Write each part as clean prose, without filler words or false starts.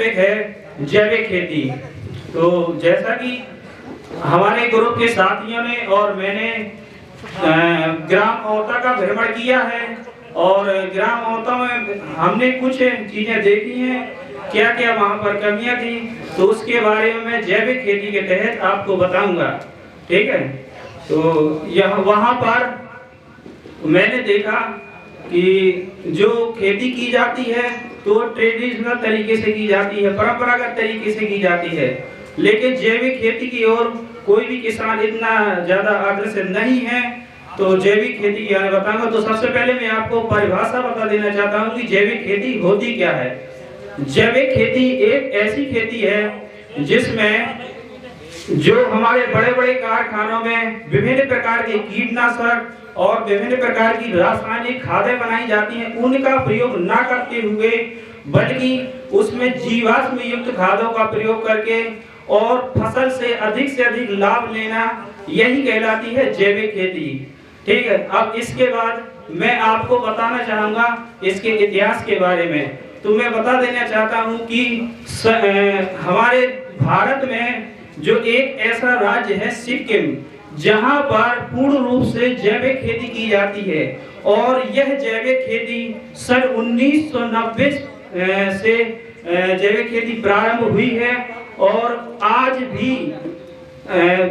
Topic है जैविक खेती। तो जैसा कि हमारे ग्रुप के साथियों ने और मैंने ग्राम औता का भ्रमण किया है और ग्राम औता में हमने कुछ चीजें देखी हैं, क्या क्या वहाँ पर कमियां थी, तो उसके बारे में मैं जैविक खेती के तहत आपको बताऊंगा। ठीक है। तो यह वहाँ पर मैंने देखा कि जो खेती की जाती है तो ट्रेडिशनल तरीके से की जाती है, परंपरागत तरीके से की जाती है, लेकिन जैविक खेती की ओर कोई भी किसान इतना ज्यादा अग्रसर नहीं है। तो जैविक खेती क्या है बताऊंगा। तो सबसे पहले मैं आपको परिभाषा बता देना चाहता हूँ कि जैविक खेती होती क्या है। जैविक खेती एक ऐसी खेती है जिसमें जो हमारे बड़े बड़े कारखानों में विभिन्न प्रकार के कीटनाशक और विभिन्न प्रकार की रासायनिक खादें बनाई जाती हैं, उनका प्रयोग ना करते हुए बल्कि उसमें जीवाश्म युक्त खादों का प्रयोग करके और फसल से अधिक लाभ लेना, यही कहलाती है जैविक खेती। ठीक है। अब इसके बाद मैं आपको बताना चाहूंगा इसके इतिहास के बारे में। तो मैं बता देना चाहता हूं कि हमारे भारत में जो एक ऐसा राज्य है सिक्किम, जहां पर पूर्ण रूप से जैविक खेती की जाती है और यह जैविक खेती सन 1990 से जैविक खेती प्रारंभ हुई है और आज भी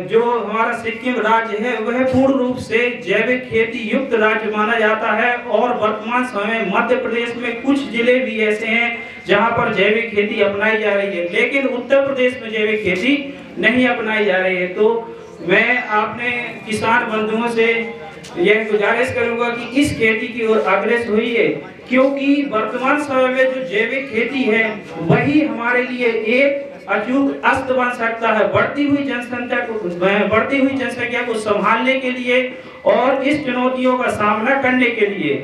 जो हमारा सिक्किम राज्य है वह पूर्ण रूप से जैविक खेती युक्त राज्य माना जाता है। और वर्तमान समय में मध्य प्रदेश में कुछ जिले भी ऐसे हैं जहां पर जैविक खेती अपनाई जा रही है, लेकिन उत्तर प्रदेश में जैविक खेती नहीं अपनाई जा रही है। तो मैं अपने किसान बंधुओं से यह गुजारिश करूंगा कि इस खेती की ओर अग्रसर हुई, क्योंकि वर्तमान समय में जो जैविक खेती है वही हमारे लिए एक अचूक अस्त बन सकता है बढ़ती हुई जनसंख्या को संभालने के लिए और इस चुनौतियों का सामना करने के लिए।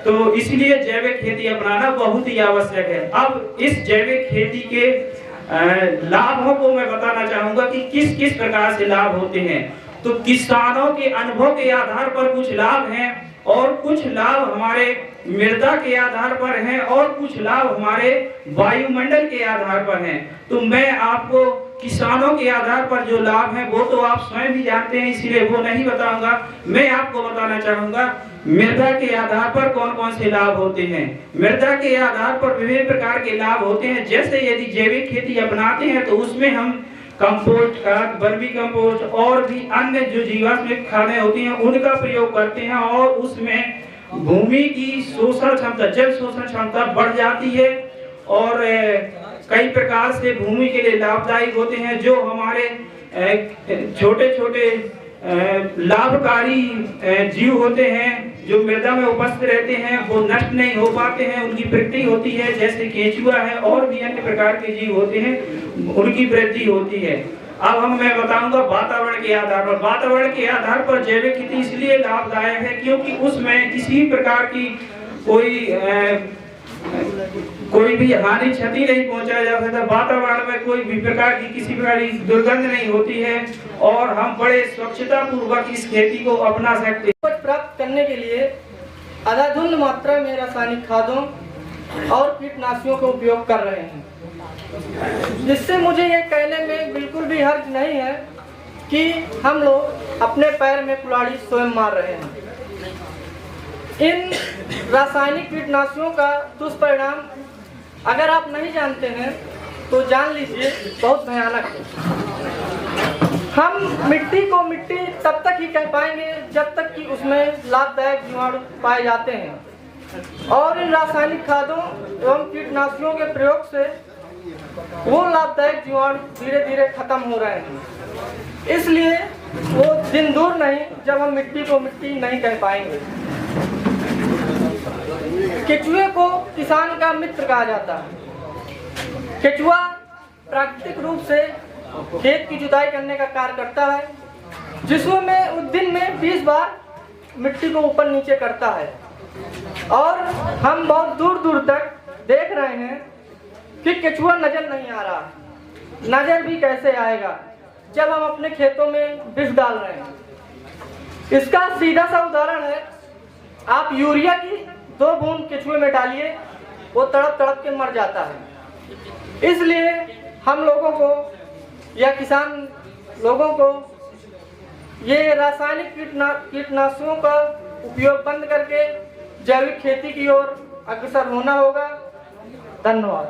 तो इसलिए जैविक खेती अपनाना बहुत ही आवश्यक है। अब इस जैविक खेती के लाभों को मैं बताना चाहूंगा कि किस किस प्रकार से लाभ होते हैं। तो किसानों के अनुभव के आधार पर कुछ लाभ हैं और कुछ लाभ हमारे मृदा के आधार पर हैं और कुछ लाभ हमारे वायुमंडल के आधार पर हैं। तो मैं आपको किसानों के आधार पर जो लाभ हैं वो तो आप स्वयं भी जानते हैं, इसलिए वो नहीं बताऊंगा। मैं आपको बताना चाहूंगा मृदा के आधार पर कौन कौन से लाभ होते हैं। मृदा के आधार पर विभिन्न प्रकार के लाभ होते हैं। जैसे यदि जैविक खेती अपनाते हैं तो उसमें हम कंपोस्ट खाद, वर्मी कंपोस्ट और भी अन्य जो जीवाश्म खादें होती हैं उनका प्रयोग करते हैं और उसमें भूमि की शोषण क्षमता, जल शोषण क्षमता बढ़ जाती है और कई प्रकार से भूमि के लिए लाभदायक होते हैं। जो हमारे छोटे छोटे लाभकारी जीव होते हैं जो मृदा में उपस्थित रहते हैं वो नष्ट नहीं हो पाते हैं, उनकी वृद्धि होती है। जैसे केंचुआ है और भी अन्य प्रकार के जीव होते हैं, उनकी वृद्धि होती है। अब मैं बताऊंगा वातावरण के आधार पर। वातावरण के आधार पर जैविक खेती इसलिए लाभदायक है क्योंकि उसमें किसी प्रकार की कोई भी हानि क्षति नहीं पहुंचाया जा सकता। वातावरण में कोई भी प्रकार की किसी प्रकार की दुर्गंध नहीं होती है और हम बड़े स्वच्छता पूर्वक इस खेती को अपना सकते हैं। प्राप्त करने के लिए अंधाधुंध मात्रा में रासायनिक खादों और कीटनाशकों का उपयोग कर रहे हैं, जिससे मुझे ये कहने में बिल्कुल भी हर्ज नहीं है कि हम लोग अपने पैर में कुल्हाड़ी स्वयं मार रहे हैं। इन रासायनिक कीटनाशकों का दुष्परिणाम अगर आप नहीं जानते हैं तो जान लीजिए बहुत भयानक है। हम मिट्टी को मिट्टी तब तक ही कह पाएंगे जब तक कि उसमें लाभदायक जीवाणु पाए जाते हैं और इन रासायनिक खादों एवं कीटनाशकों के प्रयोग से वो लाभदायक जीवाणु धीरे धीरे खत्म हो रहे हैं। इसलिए वो दिन दूर नहीं जब हम मिट्टी को मिट्टी नहीं कह पाएंगे। केचुए को किसान का मित्र कहा जाता है। केचुआ प्राकृतिक रूप से खेत की जुताई करने का कार्य करता है, जिसमें उस दिन में 20 बार मिट्टी को ऊपर नीचे करता है और हम बहुत दूर दूर तक देख रहे हैं कि केचुआ नजर नहीं आ रहा। नजर भी कैसे आएगा जब हम अपने खेतों में विष डाल रहे हैं। इसका सीधा सा उदाहरण है, आप यूरिया की 2 बूंद केचुए में डालिए, वो तड़प तड़प के मर जाता है। इसलिए हम लोगों को या किसान लोगों को ये रासायनिक कीटनाशकों का उपयोग बंद करके जैविक खेती की ओर अग्रसर होना होगा। धन्यवाद।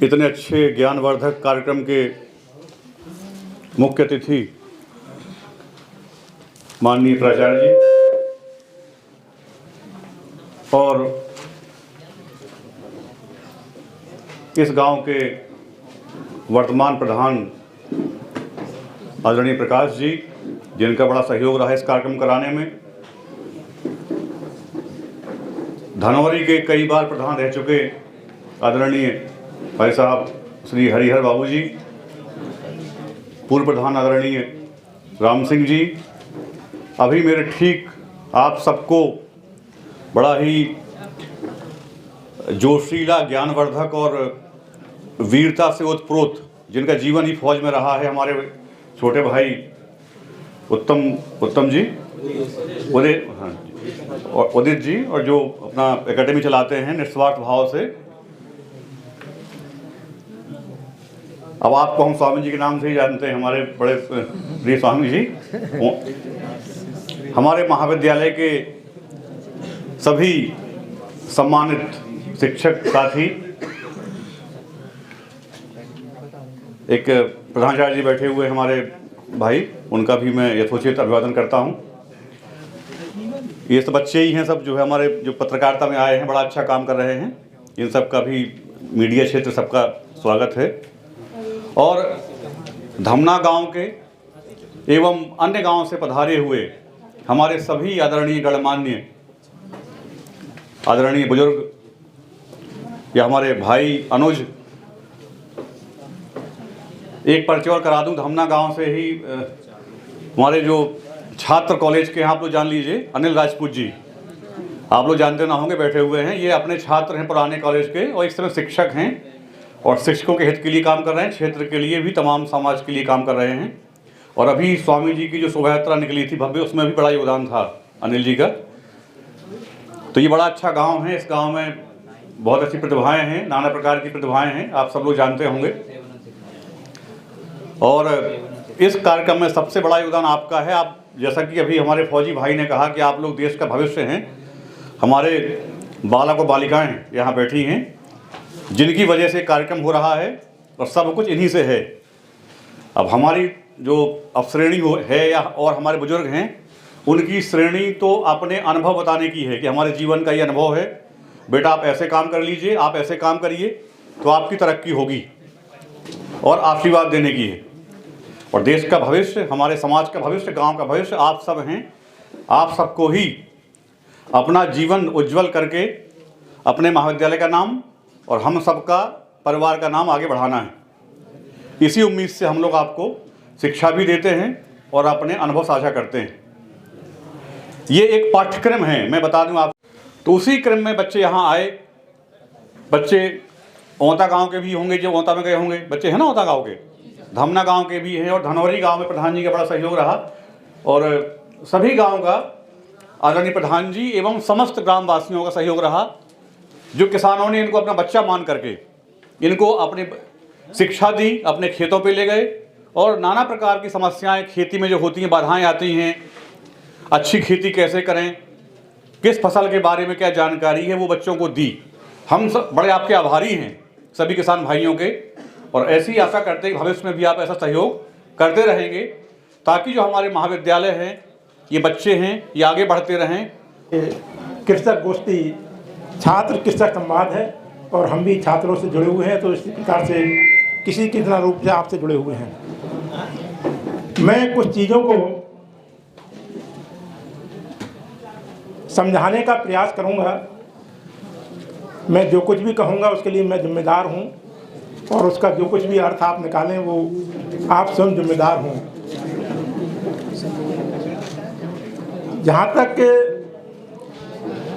इतने अच्छे ज्ञानवर्धक कार्यक्रम के मुख्य अतिथि माननीय प्राचार्य जी और इस गांव के वर्तमान प्रधान आदरणीय प्रकाश जी, जिनका बड़ा सहयोग रहा इस कार्यक्रम कराने में। धनौरी के कई बार प्रधान रह चुके आदरणीय भाई साहब श्री हरिहर बाबू जी, पूर्व प्रधान आदरणीय राम सिंह जी, अभी मेरे ठीक आप सबको बड़ा ही जोशीला, ज्ञानवर्धक और वीरता से ओतप्रोत, जिनका जीवन ही फौज में रहा है, हमारे छोटे भाई उत्तम जी, उदित जी, और जो अपना एकेडमी चलाते हैं निस्वार्थ भाव से। अब आपको हम स्वामी जी के नाम से ही जानते हैं, हमारे बड़े प्रिय स्वामी जी। हमारे महाविद्यालय के सभी सम्मानित शिक्षक साथी, एक प्रधानाचार्य जी बैठे हुए हमारे भाई, उनका भी मैं यथोचित अभिवादन करता हूं। ये सब बच्चे ही हैं, सब जो है हमारे जो पत्रकारिता में आए हैं, बड़ा अच्छा काम कर रहे हैं। इन सब का भी मीडिया क्षेत्र सबका स्वागत है। और धमना गांव के एवं अन्य गांव से पधारे हुए हमारे सभी आदरणीय गणमान्य आदरणीय बुजुर्ग या हमारे भाई अनुज, एक परिचय और करा दूं, धमना गांव से ही हमारे जो छात्र कॉलेज के हैं, आप लोग जान लीजिए, अनिल राजपूत जी, आप लोग जानते ना होंगे, बैठे हुए हैं। ये अपने छात्र हैं पुराने कॉलेज के और इस तरह शिक्षक हैं और शिक्षकों के हित के लिए काम कर रहे हैं, क्षेत्र के लिए भी, तमाम समाज के लिए काम कर रहे हैं। और अभी स्वामी जी की जो शोभा यात्रा निकली थी भव्य, उसमें भी बड़ा योगदान था अनिल जी का। तो ये बड़ा अच्छा गाँव है। इस गाँव में बहुत अच्छी प्रतिभाएँ हैं, नाना प्रकार की प्रतिभाएँ हैं, आप सब लोग जानते होंगे। और इस कार्यक्रम में सबसे बड़ा योगदान आपका है। आप जैसा कि अभी हमारे फौजी भाई ने कहा कि आप लोग देश का भविष्य हैं। हमारे बालक और बालिकाएं यहाँ बैठी हैं, जिनकी वजह से कार्यक्रम हो रहा है और सब कुछ इन्हीं से है। अब हमारी जो अब श्रेणी है या और हमारे बुजुर्ग हैं, उनकी श्रेणी तो अपने अनुभव बताने की है कि हमारे जीवन का ये अनुभव है, बेटा आप ऐसे काम कर लीजिए, आप ऐसे काम करिए तो आपकी तरक्की होगी, और आशीर्वाद देने की है। और देश का भविष्य, हमारे समाज का भविष्य, गांव का भविष्य आप सब हैं। आप सबको ही अपना जीवन उज्जवल करके अपने महाविद्यालय का नाम और हम सबका परिवार का नाम आगे बढ़ाना है। इसी उम्मीद से हम लोग आपको शिक्षा भी देते हैं और अपने अनुभव साझा करते हैं। ये एक पाठ्यक्रम है, मैं बता दूं आप। तो उसी क्रम में बच्चे यहाँ आए। बच्चे औंता गांव के भी होंगे, जो औंता में गए होंगे, बच्चे हैं ना औंता गांव के, धमना गांव के भी हैं, और धनौरी गांव में प्रधान जी का बड़ा सहयोग रहा। और सभी गांव का आदरणीय प्रधान जी एवं समस्त ग्रामवासियों का सहयोग रहा, जो किसानों ने इनको अपना बच्चा मान करके इनको अपनी शिक्षा दी, अपने खेतों पे ले गए और नाना प्रकार की समस्याएं खेती में जो होती हैं, बाधाएं आती हैं, अच्छी खेती कैसे करें, किस फसल के बारे में क्या जानकारी है, वो बच्चों को दी। हम सब बड़े आपके आभारी हैं सभी किसान भाइयों के, और ऐसी आशा करते हैं कि भविष्य में भी आप ऐसा सहयोग करते रहेंगे, ताकि जो हमारे महाविद्यालय हैं, ये बच्चे हैं, ये आगे बढ़ते रहें। कृषक गोष्ठी छात्र कृषक संवाद है और हम भी छात्रों से जुड़े हुए हैं, तो इसी प्रकार से किसी कितना रूप से आपसे जुड़े हुए हैं। मैं कुछ चीज़ों को समझाने का प्रयास करूंगा। मैं जो कुछ भी कहूंगा उसके लिए मैं जिम्मेदार हूं, और उसका जो कुछ भी अर्थ आप निकालें वो आप स्वयं जिम्मेदार हों। जहाँ तक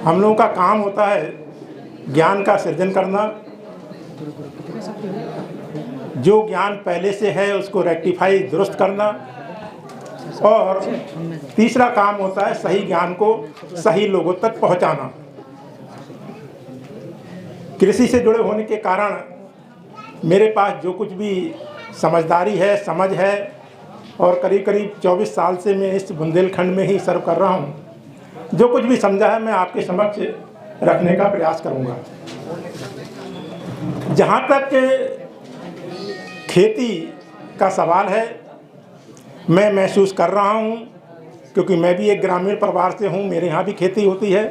हम लोगों का काम होता है ज्ञान का सृजन करना, जो ज्ञान पहले से है उसको रेक्टिफाई दुरुस्त करना, और तीसरा काम होता है सही ज्ञान को सही लोगों तक पहुंचाना। कृषि से जुड़े होने के कारण मेरे पास जो कुछ भी समझदारी है, समझ है, और करीब करीब 24 साल से मैं इस बुंदेलखंड में ही सर्व कर रहा हूँ, जो कुछ भी समझा है मैं आपके समक्ष रखने का प्रयास करूँगा। जहाँ तक खेती का सवाल है, मैं महसूस कर रहा हूँ, क्योंकि मैं भी एक ग्रामीण परिवार से हूँ, मेरे यहाँ भी खेती होती है।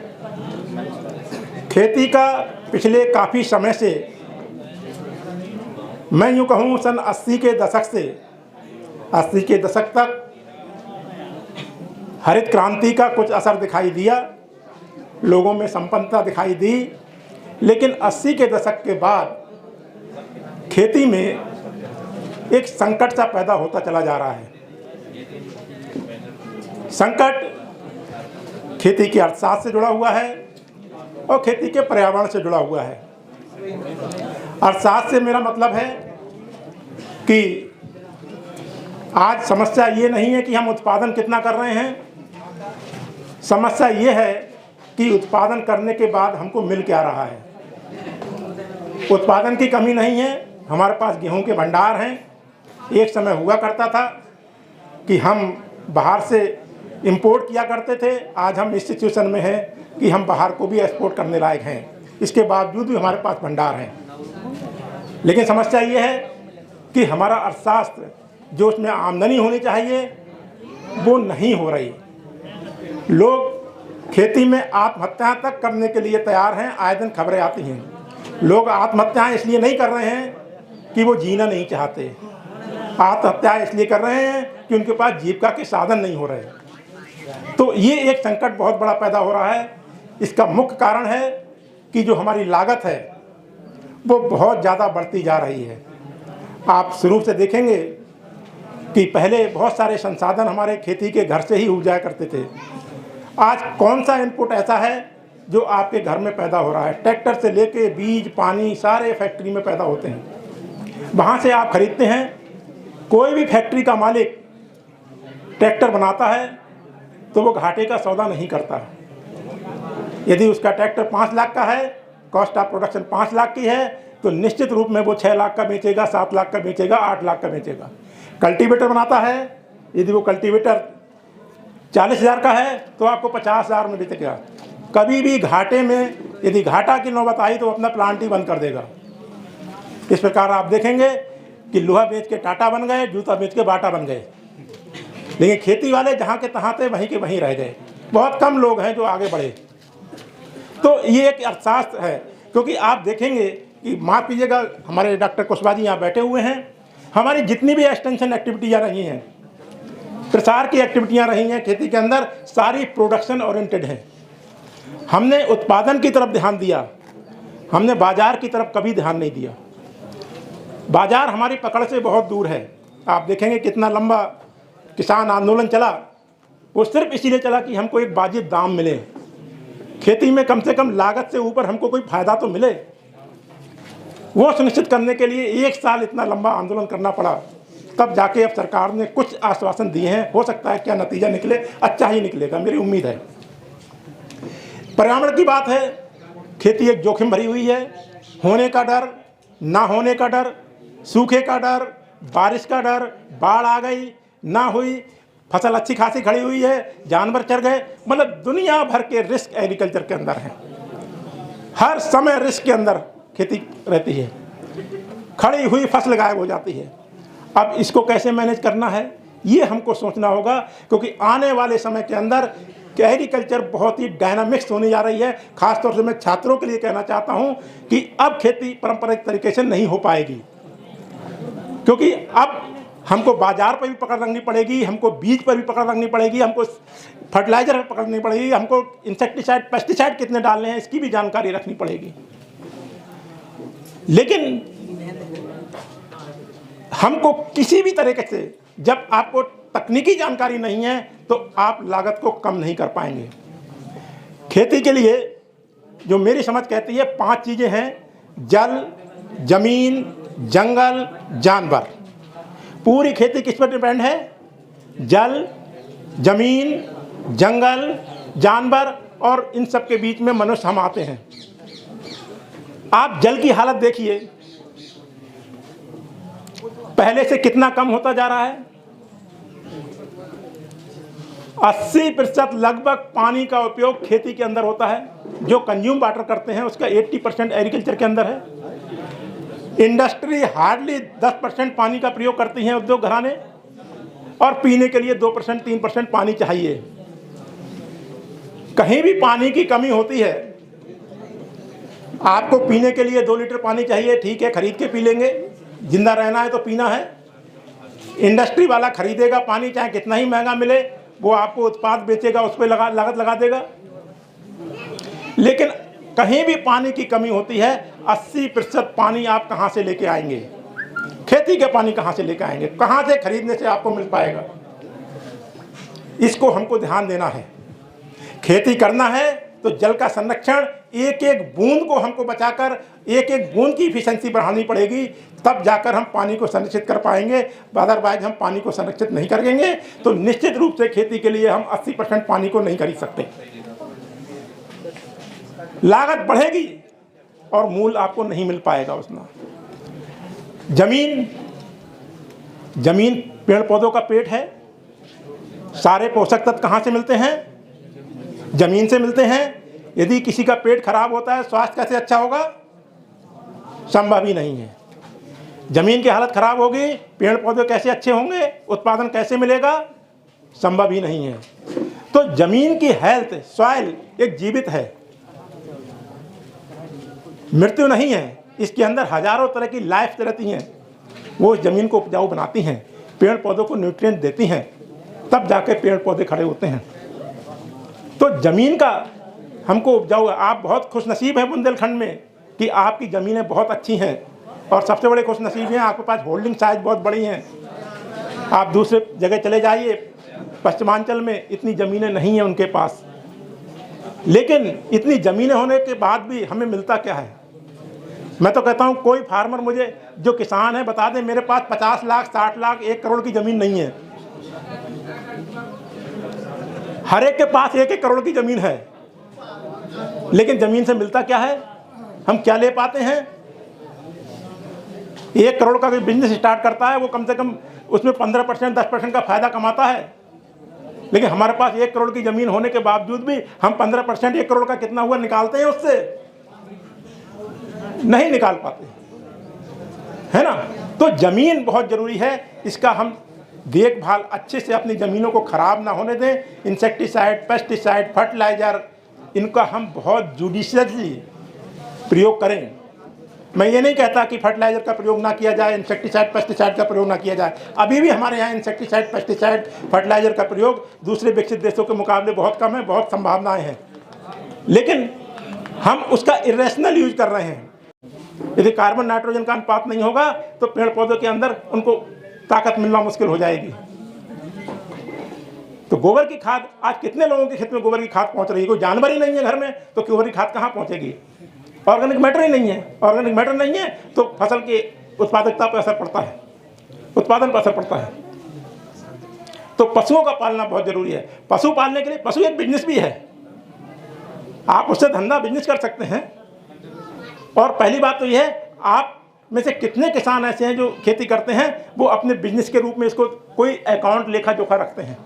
खेती का पिछले काफ़ी समय से, मैं यूँ कहूँ सन 80 के दशक तक हरित क्रांति का कुछ असर दिखाई दिया, लोगों में संपन्नता दिखाई दी। लेकिन 80 के दशक के बाद खेती में एक संकट सा पैदा होता चला जा रहा है। संकट खेती के अर्थशास्त्र से जुड़ा हुआ है और खेती के पर्यावरण से जुड़ा हुआ है। अर्थशास्त्र से मेरा मतलब है कि आज समस्या ये नहीं है कि हम उत्पादन कितना कर रहे हैं, समस्या ये है कि उत्पादन करने के बाद हमको मिल क्या रहा है। उत्पादन की कमी नहीं है, हमारे पास गेहूं के भंडार हैं। एक समय हुआ करता था कि हम बाहर से इंपोर्ट किया करते थे, आज हम इस सिचुएशन में हैं कि हम बाहर को भी एक्सपोर्ट करने लायक हैं, इसके बावजूद भी हमारे पास भंडार हैं। लेकिन समस्या ये है कि हमारा अर्थशास्त्र जो उसमें आमदनी होनी चाहिए वो नहीं हो रही। लोग खेती में आत्महत्या तक करने के लिए तैयार हैं, आए दिन खबरें आती हैं। लोग आत्महत्याएं इसलिए नहीं कर रहे हैं कि वो जीना नहीं चाहते, आत्महत्या इसलिए कर रहे हैं कि उनके पास जीविका के साधन नहीं हो रहे। तो ये एक संकट बहुत बड़ा पैदा हो रहा है। इसका मुख्य कारण है कि जो हमारी लागत है वो बहुत ज़्यादा बढ़ती जा रही है। आप शुरू से देखेंगे कि पहले बहुत सारे संसाधन हमारे खेती के घर से ही उग जाया करते थे। आज कौन सा इनपुट ऐसा है जो आपके घर में पैदा हो रहा है? ट्रैक्टर से लेके बीज, पानी सारे फैक्ट्री में पैदा होते हैं, वहाँ से आप खरीदते हैं। कोई भी फैक्ट्री का मालिक ट्रैक्टर बनाता है तो वो घाटे का सौदा नहीं करता। यदि उसका ट्रैक्टर 5 लाख का है, कॉस्ट ऑफ प्रोडक्शन 5 लाख की है, तो निश्चित रूप में वो 6 लाख का बेचेगा, 7 लाख का बेचेगा, 8 लाख का बेचेगा। कल्टीवेटर बनाता है, यदि वो कल्टीवेटर 40,000 का है तो आपको 50,000 में बेचेगा। कभी भी घाटे में यदि घाटा की नौबत आई तो अपना प्लांट ही बंद कर देगा। इस प्रकार आप देखेंगे कि लोहा बेच के टाटा बन गए, जूता बेच के बाटा बन गए, लेकिन खेती वाले जहाँ के तहाँ थे वहीं के वहीं रह गए। बहुत कम लोग हैं जो आगे बढ़े। तो ये एक अर्थशास्त्र है, क्योंकि आप देखेंगे कि माफ़ कीजिएगा, हमारे डॉक्टर कुशवाहा जी यहाँ बैठे हुए हैं, हमारी जितनी भी एक्सटेंशन एक्टिविटियाँ रही हैं, प्रसार की एक्टिविटियाँ रही हैं खेती के अंदर, सारी प्रोडक्शन ओरिएंटेड हैं। हमने उत्पादन की तरफ ध्यान दिया, हमने बाजार की तरफ कभी ध्यान नहीं दिया। बाजार हमारी पकड़ से बहुत दूर है। आप देखेंगे कितना लंबा किसान आंदोलन चला, वो सिर्फ इसीलिए चला कि हमको एक वाजिब दाम मिले, खेती में कम से कम लागत से ऊपर हमको कोई फ़ायदा तो मिले। वो सुनिश्चित करने के लिए 1 साल इतना लंबा आंदोलन करना पड़ा, तब जाके अब सरकार ने कुछ आश्वासन दिए हैं। हो सकता है क्या नतीजा निकले, अच्छा ही निकलेगा, मेरी उम्मीद है। पर्यावरण की बात है, खेती एक जोखिम भरी हुई है। होने का डर, ना होने का डर, सूखे का डर, बारिश का डर, बाढ़ आ गई, ना हुई, फसल अच्छी खासी खड़ी हुई है, जानवर चर गए, मतलब दुनिया भर के रिस्क एग्रीकल्चर के अंदर हैं। हर समय रिस्क के अंदर खेती रहती है, खड़ी हुई फसल गायब हो जाती है। अब इसको कैसे मैनेज करना है ये हमको सोचना होगा, क्योंकि आने वाले समय के अंदर एग्रीकल्चर बहुत ही डायनामिक्स होने जा रही है। खासतौर से मैं छात्रों के लिए कहना चाहता हूं कि अब खेती पारंपरिक तरीके से नहीं हो पाएगी, क्योंकि अब हमको बाजार पर भी पकड़ रखनी पड़ेगी, हमको बीज पर भी पकड़ रखनी पड़ेगी, हमको फर्टिलाइजर पर पकड़नी पड़ेगी, हमको इंसेक्टिसाइड पेस्टिसाइड कितने डालने हैं इसकी भी जानकारी रखनी पड़ेगी। लेकिन हमको किसी भी तरीके से, जब आपको तकनीकी जानकारी नहीं है तो आप लागत को कम नहीं कर पाएंगे। खेती के लिए जो मेरी समझ कहती है 5 चीज़ें हैं: जल, जमीन, जंगल, जानवर। पूरी खेती किस पर डिपेंड है? जल, जमीन, जंगल, जानवर, और इन सब के बीच में मनुष्य हम आते हैं। आप जल की हालत देखिए, पहले से कितना कम होता जा रहा है। 80% लगभग पानी का उपयोग खेती के अंदर होता है। जो कंज्यूम वाटर करते हैं उसका 80% एग्रीकल्चर के अंदर है। इंडस्ट्री हार्डली 10% पानी का प्रयोग करती हैं, उद्योग घराने, और पीने के लिए 2% 3% पानी चाहिए। कहीं भी पानी की कमी होती है। आपको पीने के लिए 2 लीटर पानी चाहिए, ठीक है, खरीद के पी लेंगे, जिंदा रहना है तो पीना है। इंडस्ट्री वाला खरीदेगा पानी, चाहे कितना ही महंगा मिले, वो आपको उत्पाद बेचेगा, उस पर लागत लगा देगा। लेकिन कहीं भी पानी की कमी होती है, 80% पानी आप कहाँ से लेके आएंगे? खेती के पानी कहाँ से लेके आएंगे? कहाँ से खरीदने से आपको मिल पाएगा? इसको हमको ध्यान देना है। खेती करना है तो जल का संरक्षण, एक एक बूंद को हमको बचाकर एक एक बूंद की इफिशिएंसी बढ़ानी पड़ेगी, तब जाकर हम पानी को संरक्षित कर पाएंगे। अदरवाइज हम पानी को संरक्षित नहीं करेंगे तो निश्चित रूप से खेती के लिए हम 80% पानी को नहीं खरीद सकते। लागत बढ़ेगी और मूल आपको नहीं मिल पाएगा उसमें। जमीन पेड़ पौधों का पेट है। सारे पोषक तत्व कहाँ से मिलते हैं? जमीन से मिलते हैं। यदि किसी का पेट खराब होता है, स्वास्थ्य कैसे अच्छा होगा? संभव ही नहीं है। जमीन की हालत खराब होगी, पेड़ पौधे कैसे अच्छे होंगे? उत्पादन कैसे मिलेगा? संभव ही नहीं है। तो जमीन की हेल्थ, सॉइल एक जीवित है, मृत्यु नहीं है। इसके अंदर हजारों तरह की लाइफ रहती हैं, वो जमीन को उपजाऊ बनाती हैं, पेड़ पौधों को न्यूट्रिएंट देती हैं, तब जाके पेड़ पौधे खड़े होते हैं। तो जमीन का हमको उपजाऊ, आप बहुत खुशनसीब हैं बुंदेलखंड में कि आपकी ज़मीनें बहुत अच्छी हैं, और सबसे बड़े खुशनसीब हैं आपके पास होल्डिंग साइज बहुत बड़ी हैं। आप दूसरे जगह चले जाइए, पश्चिमांचल में इतनी ज़मीनें नहीं हैं उनके पास। लेकिन इतनी ज़मीनें होने के बाद भी हमें मिलता क्या है? मैं तो कहता हूँ कोई फार्मर मुझे, जो किसान है, बता दें मेरे पास 50 लाख 60 लाख 1 करोड़ की ज़मीन नहीं है। हर एक के पास 1-1 करोड़ की ज़मीन है, लेकिन ज़मीन से मिलता क्या है? हम क्या ले पाते हैं? 1 करोड़ का कोई बिजनेस स्टार्ट करता है, वो कम से कम उसमें 15% 10% का फायदा कमाता है। लेकिन हमारे पास 1 करोड़ की ज़मीन होने के बावजूद भी हम 15% 1 करोड़ का कितना हुआ निकालते हैं, उससे नहीं निकाल पाते, है ना। तो ज़मीन बहुत ज़रूरी है। इसका हम देखभाल अच्छे से, अपनी ज़मीनों को ख़राब ना होने दें। इंसेक्टिसाइड, पेस्टिसाइड, फर्टिलाइज़र, इनका हम बहुत जुडिशियसली प्रयोग करें। मैं ये नहीं कहता कि फर्टिलाइज़र का प्रयोग ना किया जाए, इंसेक्टिसाइड पेस्टिसाइड का प्रयोग ना किया जाए। अभी भी हमारे यहाँ इंसेक्टिसाइड पेस्टिसाइड फर्टिलाइज़र का प्रयोग दूसरे विकसित देशों के मुकाबले बहुत कम है, बहुत संभावनाएं हैं, लेकिन हम उसका इरेशनल यूज कर रहे हैं। यदि कार्बन नाइट्रोजन का अनुपात नहीं होगा तो पेड़ पौधों के अंदर उनको ताकत मिलना मुश्किल हो जाएगी। तो गोबर की खाद, आज कितने लोगों के खेत में गोबर की खाद पहुंच रही है? कोई जानवर ही नहीं है घर में तो गोबर की खाद कहाँ पहुंचेगी? ऑर्गेनिक मैटर ही नहीं है। ऑर्गेनिक मैटर नहीं है तो फसल की उत्पादकता पर असर पड़ता है, उत्पादन पर असर पड़ता है। तो पशुओं का पालना बहुत जरूरी है। पशु पालने के लिए, पशु एक बिजनेस भी है, आप उससे धंधा बिजनेस कर सकते हैं। और पहली बात तो यह है, आप में से कितने किसान ऐसे हैं जो खेती करते हैं, वो अपने बिजनेस के रूप में इसको कोई अकाउंट लेखा जोखा रखते हैं,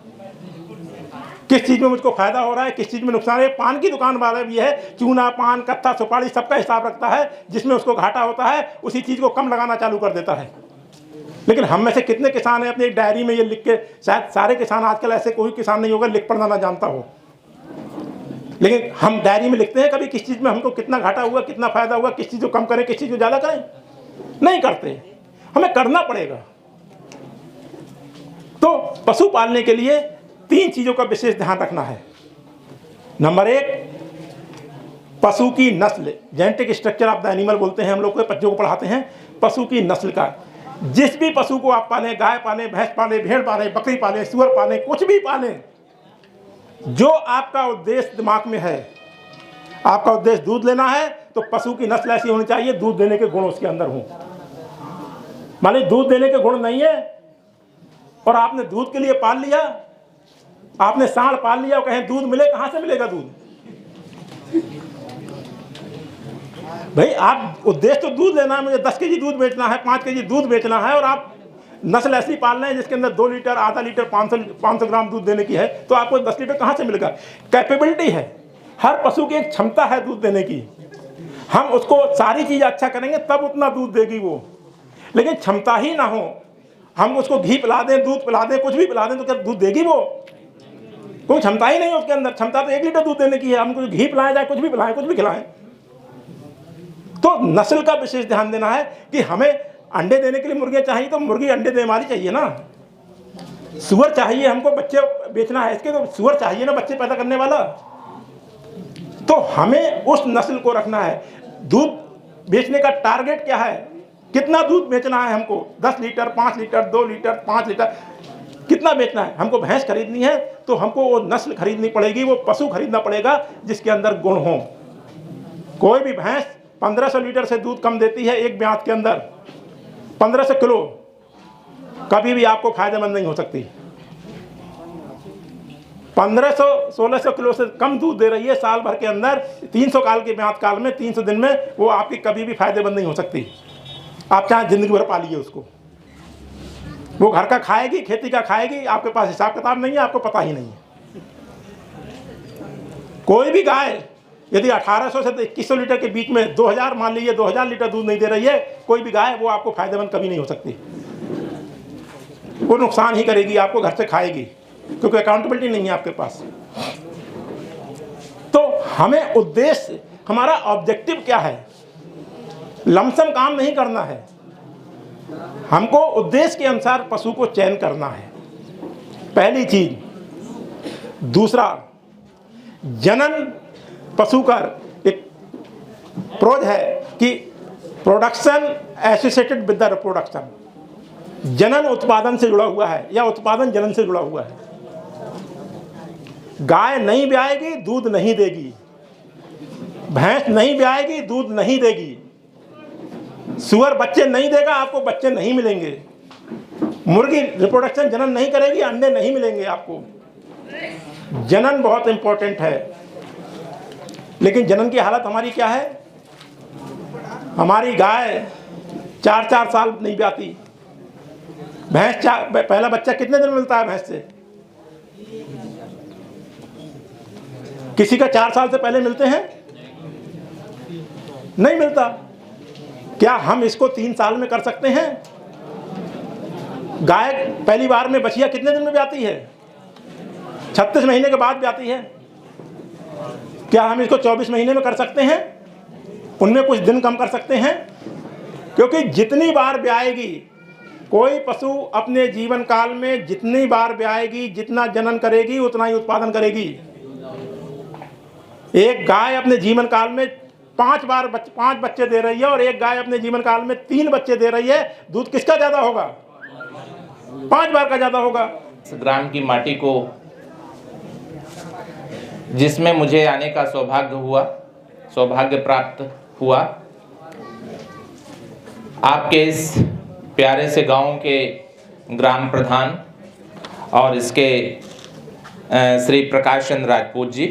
किस चीज़ में मुझको फायदा हो रहा है, किस चीज़ में नुकसान है। पान की दुकान वाला भी है, चूना, पान, कत्था, सुपारी सबका हिसाब रखता है। जिसमें उसको घाटा होता है उसी चीज़ को कम लगाना चालू कर देता है। लेकिन हम में से कितने किसान हैं अपनी एक डायरी में ये लिख के, शायद सारे किसान, आजकल ऐसे कोई किसान नहीं होगा लिख पढ़ना ना जानता हो, लेकिन हम डायरी में लिखते हैं कभी किस चीज़ में हमको कितना घाटा हुआ, कितना फायदा हुआ, किस चीज़ को कम करें, किस चीज़ को ज़्यादा करें? नहीं करते, हमें करना पड़ेगा। तो पशु पालने के लिए 3 चीज़ों का विशेष ध्यान रखना है। नंबर 1, पशु की नस्ल, genetic structure of the animal बोलते हैं हम लोग, बच्चों को पढ़ाते हैं। पशु की नस्ल का, जिस भी पशु को आप पालें, गाय पालें, भैंस पालें, भेड़ पालें, बकरी पालें, सूअर पालें, कुछ भी पालें, जो आपका उद्देश्य दिमाग में है, आपका उद्देश्य दूध लेना है, तो पशु की नस्ल ऐसी होनी चाहिए दूध देने के गुण उसके अंदर हों। मान लीजिए दूध देने के गुण नहीं है और आपने दूध के लिए पाल लिया, आपने सांड पाल लिया और कहें दूध मिले, कहां से मिलेगा दूध? भाई आप उद्देश्य तो दूध लेना है, मुझे 10 केजी दूध बेचना है, 5 केजी दूध बेचना है, और आप नस्ल ऐसी पाल रहे हैं जिसके अंदर 2 लीटर, आधा लीटर, 500 ग्राम दूध देने की है, तो आपको 10 लीटर कहाँ से मिलेगा? कैपेबिलिटी है, हर पशु की एक क्षमता है दूध देने की। हम उसको सारी चीज़ अच्छा करेंगे तब उतना दूध देगी वो, लेकिन क्षमता ही ना हो, हम उसको घी पिला दें, दूध पिला दें, कुछ भी पिला दें, तो क्या दूध देगी वो? कोई क्षमता ही नहीं है उसके अंदर। क्षमता तो 1 लीटर दूध देने की है, हम कुछ घी पिलाया जाए, कुछ भी पिलाएं, कुछ भी खिलाएं। तो नस्ल का विशेष ध्यान देना है कि हमें अंडे देने के लिए मुर्गियाँ चाहिए, तो मुर्गी अंडे देने वाली चाहिए ना। सुअर चाहिए हमको, बच्चे बेचना है इसके, तो सुअर चाहिए ना बच्चे पैदा करने वाला। तो हमें उस नस्ल को रखना है। दूध बेचने का टारगेट क्या है? कितना दूध बेचना है हमको? 10 लीटर, 5 लीटर, 2 लीटर, 5 लीटर, कितना बेचना है? हमको भैंस खरीदनी है तो हमको वो नस्ल खरीदनी पड़ेगी, वो पशु खरीदना पड़ेगा जिसके अंदर गुण हो। कोई भी भैंस 1500 लीटर से दूध कम देती है एक ब्यात के अंदर, 1500 किलो, कभी भी आपको फायदेमंद नहीं हो सकती। 1500-1600 किलो से कम दूध दे रही है साल भर के अंदर, 300 काल के ब्यात काल में, 300 दिन में, वो आपकी कभी भी फायदेमंद नहीं हो सकती। आप चाहे जिंदगी भर पालिए उसको, वो घर का खाएगी, खेती का खाएगी, आपके पास हिसाब किताब नहीं है, आपको पता ही नहीं है। कोई भी गाय यदि 1800 से 2100 लीटर के बीच में 2000, मान लीजिए 2000 लीटर दूध नहीं दे रही है, कोई भी गाय, वो आपको फायदेमंद कभी नहीं हो सकती। वो नुकसान ही करेगी, आपको घर से खाएगी, क्योंकि अकाउंटेबिलिटी नहीं है आपके पास। तो हमें उद्देश्य, हमारा ऑब्जेक्टिव क्या है? लमसम काम नहीं करना है, हमको उद्देश्य के अनुसार पशु को चयन करना है, पहली चीज। दूसरा, जनन पशु का एक प्रोज है कि production associated with the reproduction, जनन उत्पादन से जुड़ा हुआ है या उत्पादन जनन से जुड़ा हुआ है। गाय नहीं ब्याएगी, दूध नहीं देगी, भैंस नहीं ब्याएगी, दूध नहीं देगी, सुअर बच्चे नहीं देगा, आपको बच्चे नहीं मिलेंगे, मुर्गी रिप्रोडक्शन जनन नहीं करेगी, अंडे नहीं मिलेंगे आपको। जनन बहुत इंपॉर्टेंट है, लेकिन जनन की हालत हमारी क्या है? हमारी गाय 4-4 साल नहीं ब्याती, भैंस पहला बच्चा कितने दिन मिलता है भैंस से? किसी का 4 साल से पहले मिलते हैं? नहीं मिलता। क्या हम इसको 3 साल में कर सकते हैं? गाय पहली बार में बछिया कितने दिन में ब्याती है? 36 महीने के बाद ब्याती है। क्या हम इसको 24 महीने में कर सकते हैं? उनमें कुछ दिन कम कर सकते हैं, क्योंकि जितनी बार ब्याएगी कोई पशु अपने जीवन काल में, जितनी बार ब्याएगी, जितना जनन करेगी, उतना ही उत्पादन करेगी। एक गाय अपने जीवन काल में 5 बच्चे दे रही है और एक गाय अपने जीवन काल में 3 बच्चे दे रही है, दूध किसका ज्यादा होगा? 5 बार का ज्यादा होगा। ग्राम की माटी को जिसमें मुझे आने का सौभाग्य प्राप्त हुआ, आपके इस प्यारे से गांव के ग्राम प्रधान और इसके श्री प्रकाश चंद्र राजपूत जी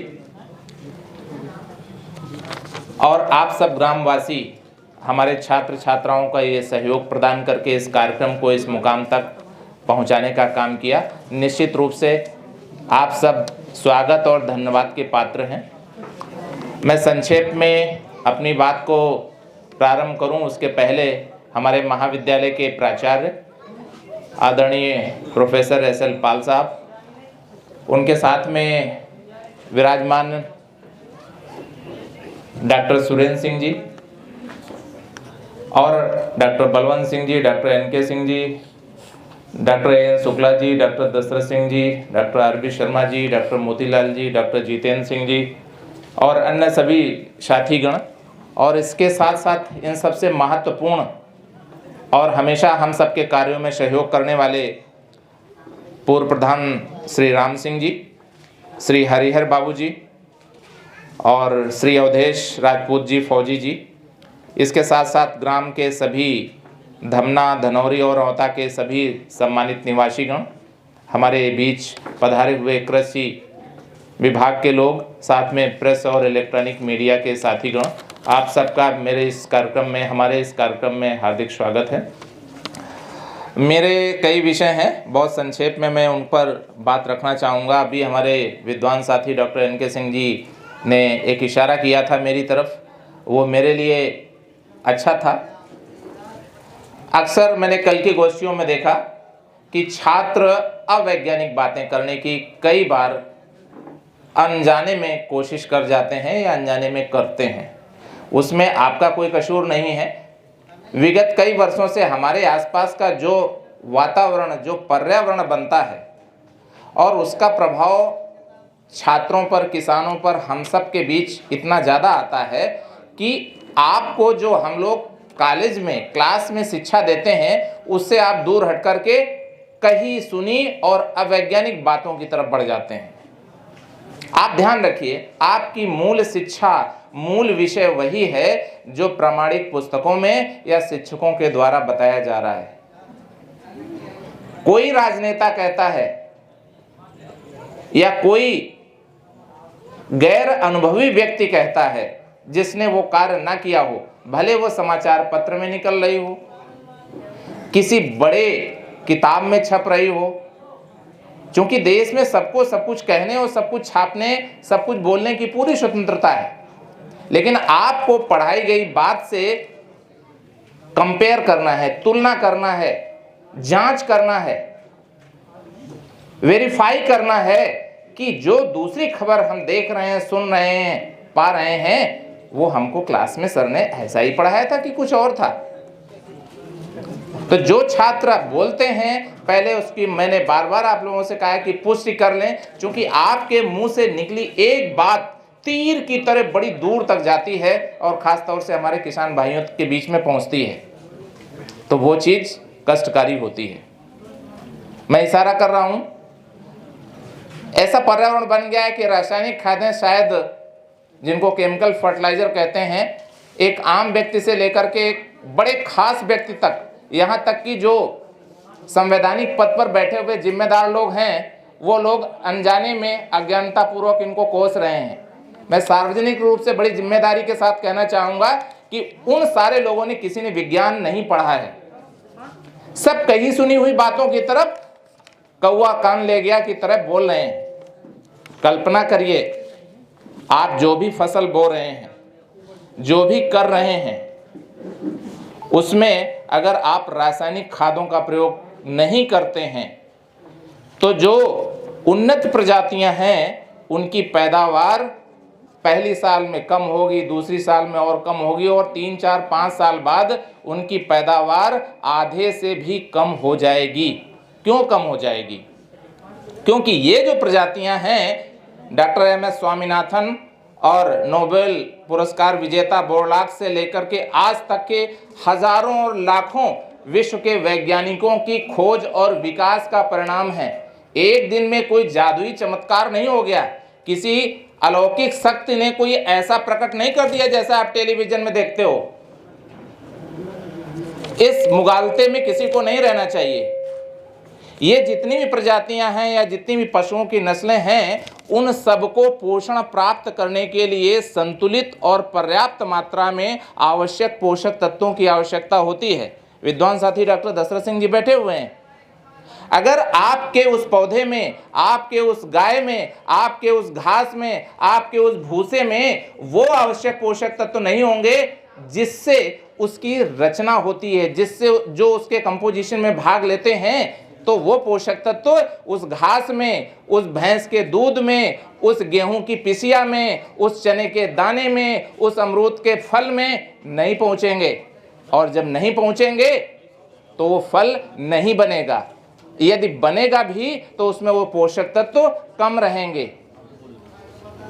और आप सब ग्रामवासी हमारे छात्र छात्राओं का ये सहयोग प्रदान करके इस कार्यक्रम को इस मुकाम तक पहुंचाने का काम किया। निश्चित रूप से आप सब स्वागत और धन्यवाद के पात्र हैं। मैं संक्षेप में अपनी बात को प्रारंभ करूं उसके पहले हमारे महाविद्यालय के प्राचार्य आदरणीय प्रोफेसर एस.एल. पाल साहब, उनके साथ में विराजमान डॉक्टर सुरेंद्र सिंह जी और doctor Balwant Singh ji, doctor N K. Singh ji, doctor A N. Shukla ji, doctor Dashrath Singh ji, doctor R B. Sharma ji, doctor Motilal ji, doctor Jitendra Singh ji और अन्य सभी साथीगण, और इसके साथ साथ इन सबसे महत्वपूर्ण और हमेशा हम सबके कार्यों में सहयोग करने वाले पूर्व प्रधान श्री राम सिंह जी, श्री हरिहर बाबू जी और श्री अवधेश राजपूत जी फौजी जी, इसके साथ साथ ग्राम के सभी धमना, धनौरी और औता के सभी सम्मानित निवासीगण, हमारे बीच पधारे हुए कृषि विभाग के लोग, साथ में प्रेस और इलेक्ट्रॉनिक मीडिया के साथीगण, आप सबका मेरे इस कार्यक्रम में, हमारे इस कार्यक्रम में हार्दिक स्वागत है। मेरे कई विषय हैं, बहुत संक्षेप में मैं उन पर बात रखना चाहूँगा। अभी हमारे विद्वान साथी डॉक्टर एन.के. सिंह जी ने एक इशारा किया था मेरी तरफ, वो मेरे लिए अच्छा था। अक्सर मैंने कल की गोष्ठियों में देखा कि छात्र अवैज्ञानिक बातें करने की कई बार अनजाने में कोशिश कर जाते हैं या अनजाने में करते हैं। उसमें आपका कोई कसूर नहीं है। विगत कई वर्षों से हमारे आसपास का जो वातावरण, जो पर्यावरण बनता है और उसका प्रभाव छात्रों पर, किसानों पर, हम सब के बीच इतना ज़्यादा आता है कि आपको जो हम लोग कॉलेज में, क्लास में शिक्षा देते हैं, उससे आप दूर हट करके कहीं सुनी और अवैज्ञानिक बातों की तरफ बढ़ जाते हैं। आप ध्यान रखिए, आपकी मूल शिक्षा, मूल विषय वही है जो प्रामाणिक पुस्तकों में या शिक्षकों के द्वारा बताया जा रहा है। कोई राजनेता कहता है या कोई गैर अनुभवी व्यक्ति कहता है जिसने वो कार्य ना किया हो, भले वो समाचार पत्र में निकल रही हो, किसी बड़े किताब में छप रही हो, क्योंकि देश में सबको सब कुछ कहने और सब कुछ छापने, सब कुछ बोलने की पूरी स्वतंत्रता है। लेकिन आपको पढ़ाई गई बात से कंपेयर करना है, तुलना करना है, जांच करना है, वेरीफाई करना है कि जो दूसरी खबर हम देख रहे हैं, सुन रहे हैं, पा रहे हैं, वो हमको क्लास में सर ने ऐसा ही पढ़ाया था कि कुछ और था। तो जो छात्र बोलते हैं, पहले उसकी मैंने बार बार आप लोगों से कहा है कि पुष्टि कर लें, क्योंकि आपके मुंह से निकली एक बात तीर की तरह बड़ी दूर तक जाती है और खास तौर से हमारे किसान भाइयों के बीच में पहुंचती है, तो वो चीज कष्टकारी होती है। मैं इशारा कर रहा हूं, ऐसा पर्यावरण बन गया है कि रासायनिक खादें, शायद जिनको केमिकल फर्टिलाइजर कहते हैं, एक आम व्यक्ति से लेकर के एक बड़े खास व्यक्ति तक, यहाँ तक कि जो संवैधानिक पद पर बैठे हुए जिम्मेदार लोग हैं, वो लोग अनजाने में अज्ञानता पूर्वक इनको कोस रहे हैं। मैं सार्वजनिक रूप से बड़ी जिम्मेदारी के साथ कहना चाहूँगा कि उन सारे लोगों ने, किसी ने विज्ञान नहीं पढ़ा है, सब कहीं सुनी हुई बातों की तरफ कौवा कान ले गया की तरह बोल रहे हैं। कल्पना करिए, आप जो भी फसल बो रहे हैं, जो भी कर रहे हैं, उसमें अगर आप रासायनिक खादों का प्रयोग नहीं करते हैं तो जो उन्नत प्रजातियां हैं उनकी पैदावार पहली साल में कम होगी, दूसरी साल में और कम होगी और 3, 4, 5 साल बाद उनकी पैदावार आधे से भी कम हो जाएगी। क्यों कम हो जाएगी? क्योंकि ये जो प्रजातियां हैं, डॉक्टर एम.एस. स्वामीनाथन और नोबेल पुरस्कार विजेता बोरलॉग से लेकर के आज तक के हजारों और लाखों विश्व के वैज्ञानिकों की खोज और विकास का परिणाम है। एक दिन में कोई जादुई चमत्कार नहीं हो गया, किसी अलौकिक शक्ति ने कोई ऐसा प्रकट नहीं कर दिया जैसा आप टेलीविजन में देखते हो। इस मुगालते में किसी को नहीं रहना चाहिए। ये जितनी भी प्रजातियां हैं या जितनी भी पशुओं की नस्लें हैं, उन सबको पोषण प्राप्त करने के लिए संतुलित और पर्याप्त मात्रा में आवश्यक पोषक तत्वों की आवश्यकता होती है। विद्वान साथी डॉक्टर दशरथ सिंह जी बैठे हुए हैं। अगर आपके उस पौधे में, आपके उस गाय में, आपके उस घास में, आपके उस भूसे में वो आवश्यक पोषक तत्व नहीं होंगे जिससे उसकी रचना होती है, जिससे जो उसके कंपोजिशन में भाग लेते हैं, तो वो पोषक तत्व उस घास में, उस भैंस के दूध में, उस गेहूं की पिसिया में, उस चने के दाने में, उस अमरूद के फल में नहीं पहुंचेंगे। और जब नहीं पहुंचेंगे तो वो फल नहीं बनेगा। यदि बनेगा भी तो उसमें वो पोषक तत्व कम रहेंगे।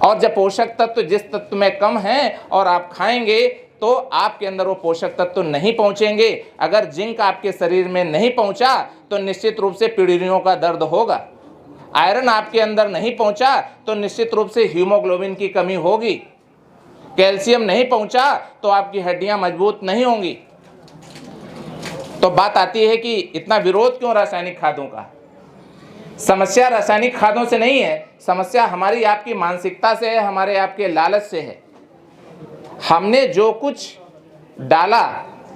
और जब पोषक तत्व जिस तत्व में कम हैं और आप खाएंगे तो आपके अंदर वो पोषक तत्व नहीं पहुंचेंगे। अगर जिंक आपके शरीर में नहीं पहुंचा तो निश्चित रूप से पीढ़ियों का दर्द होगा। आयरन आपके अंदर नहीं पहुंचा तो निश्चित रूप से हीमोग्लोबिन की कमी होगी। कैल्शियम नहीं पहुंचा तो आपकी हड्डियां मजबूत नहीं होंगी। तो बात आती है कि इतना विरोध क्यों रासायनिक खादों का? समस्या रासायनिक खादों से नहीं है, समस्या हमारी आपकी मानसिकता से है, हमारे आपके लालच से है। हमने जो कुछ डाला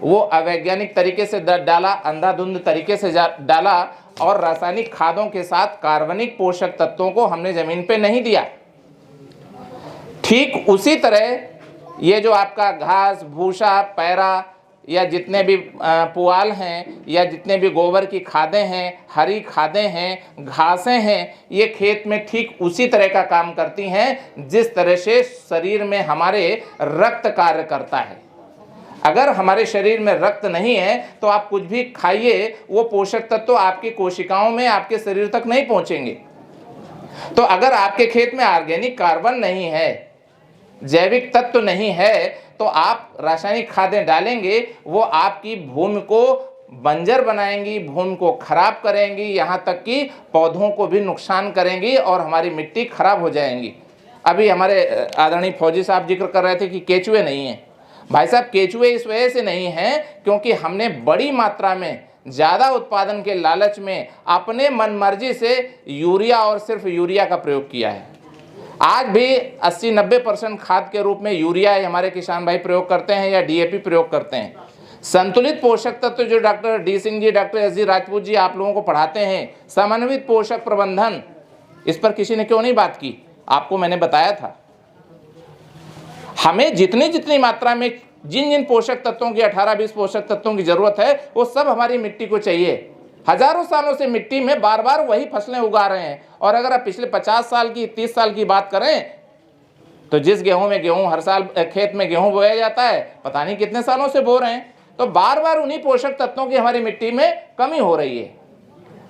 वो अवैज्ञानिक तरीके से डाला, अंधाधुंध तरीके से डाला और रासायनिक खादों के साथ कार्बनिक पोषक तत्वों को हमने ज़मीन पे नहीं दिया। ठीक उसी तरह ये जो आपका घास, भूसा, पैरा या जितने भी पुआल हैं या जितने भी गोबर की खादें हैं, हरी खादें हैं, घासें हैं, ये खेत में ठीक उसी तरह का काम करती हैं जिस तरह से शरीर में हमारे रक्त कार्य करता है। अगर हमारे शरीर में रक्त नहीं है तो आप कुछ भी खाइए, वो पोषक तत्व आपकी कोशिकाओं में, आपके शरीर तक नहीं पहुंचेंगे। तो अगर आपके खेत में ऑर्गेनिक कार्बन नहीं है, जैविक तत्व नहीं है, तो आप रासायनिक खादें डालेंगे, वो आपकी भूमि को बंजर बनाएंगी, भूमि को खराब करेंगी, यहाँ तक कि पौधों को भी नुकसान करेंगी और हमारी मिट्टी खराब हो जाएंगी। अभी हमारे आदरणीय फौजी साहब जिक्र कर रहे थे कि केचुए नहीं हैं। भाई साहब, केचुए इस वजह से नहीं हैं क्योंकि हमने बड़ी मात्रा में ज़्यादा उत्पादन के लालच में अपने मनमर्जी से यूरिया और सिर्फ यूरिया का प्रयोग किया है। आज भी 80-90% खाद के रूप में यूरिया हमारे किसान भाई प्रयोग करते हैं या डीएपी प्रयोग करते हैं। संतुलित पोषक तत्व जो doctor D Singh ji, doctor S G Rajput ji आप लोगों को पढ़ाते हैं, समन्वित पोषक प्रबंधन, इस पर किसी ने क्यों नहीं बात की? आपको मैंने बताया था, हमें जितनी मात्रा में जिन पोषक तत्वों की 18-20 पोषक तत्वों की जरूरत है वो सब हमारी मिट्टी को चाहिए। हजारों सालों से मिट्टी में बार बार वही फसलें उगा रहे हैं। और अगर आप पिछले 50 साल की, 30 साल की बात करें तो जिस गेहूं में गेहूं हर साल खेत में गेहूं बोया जाता है, पता नहीं कितने सालों से बो रहे हैं। तो बार बार उन्हीं पोषक तत्वों की हमारी मिट्टी में कमी हो रही है।